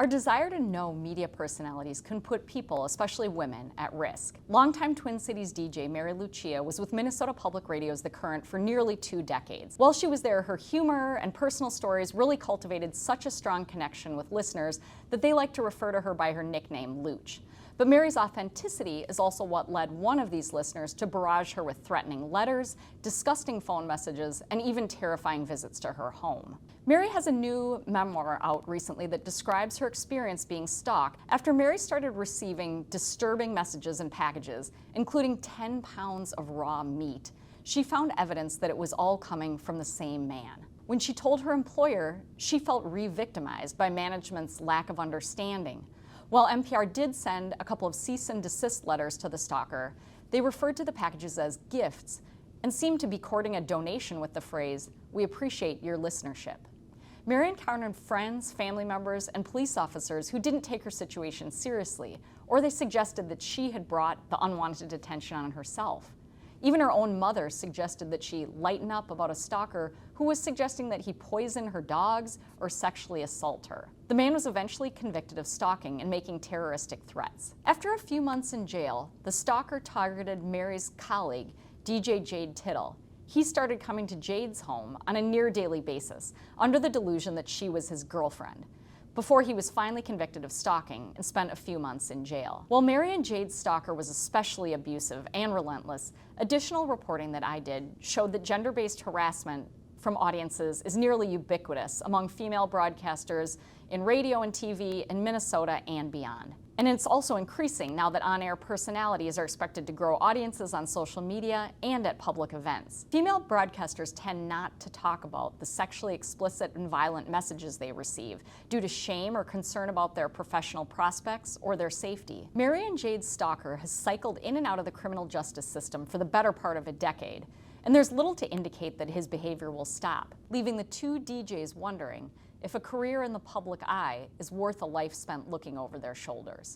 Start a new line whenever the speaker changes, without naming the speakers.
Our desire to know media personalities can put people, especially women, at risk. Longtime Twin Cities DJ Mary Lucia was with Minnesota Public Radio's The Current for nearly 2 decades. While she was there, her humor and personal stories really cultivated such a strong connection with listeners that they like to refer to her by her nickname, Luch. But Mary's authenticity is also what led one of these listeners to barrage her with threatening letters, disgusting phone messages, and even terrifying visits to her home. Mary has a new memoir out recently that describes her experience being stalked after Mary started receiving disturbing messages and packages, including 10 pounds of raw meat. She found evidence that it was all coming from the same man. When she told her employer, she felt re-victimized by management's lack of understanding. While NPR did send a couple of cease and desist letters to the stalker, they referred to the packages as gifts and seemed to be courting a donation with the phrase, "We appreciate your listenership." Mary encountered friends, family members, and police officers who didn't take her situation seriously, or they suggested that she had brought the unwanted attention on herself. Even her own mother suggested that she lighten up about a stalker who was suggesting that he poison her dogs or sexually assault her. The man was eventually convicted of stalking and making terroristic threats. After a few months in jail, the stalker targeted Mary's colleague, DJ Jade Tittle. He started coming to Jade's home on a near-daily basis, under the delusion that she was his girlfriend, before he was finally convicted of stalking and spent a few months in jail. While Mary and Jade's stalker was especially abusive and relentless, additional reporting that I did showed that gender-based harassment from audiences is nearly ubiquitous among female broadcasters in radio and TV in Minnesota and beyond. And it's also increasing now that on-air personalities are expected to grow audiences on social media and at public events. Female broadcasters tend not to talk about the sexually explicit and violent messages they receive due to shame or concern about their professional prospects or their safety. Mary and Jade's stalker has cycled in and out of the criminal justice system for the better part of a decade, and there's little to indicate that his behavior will stop, leaving the two DJs wondering if a career in the public eye is worth a life spent looking over their shoulders.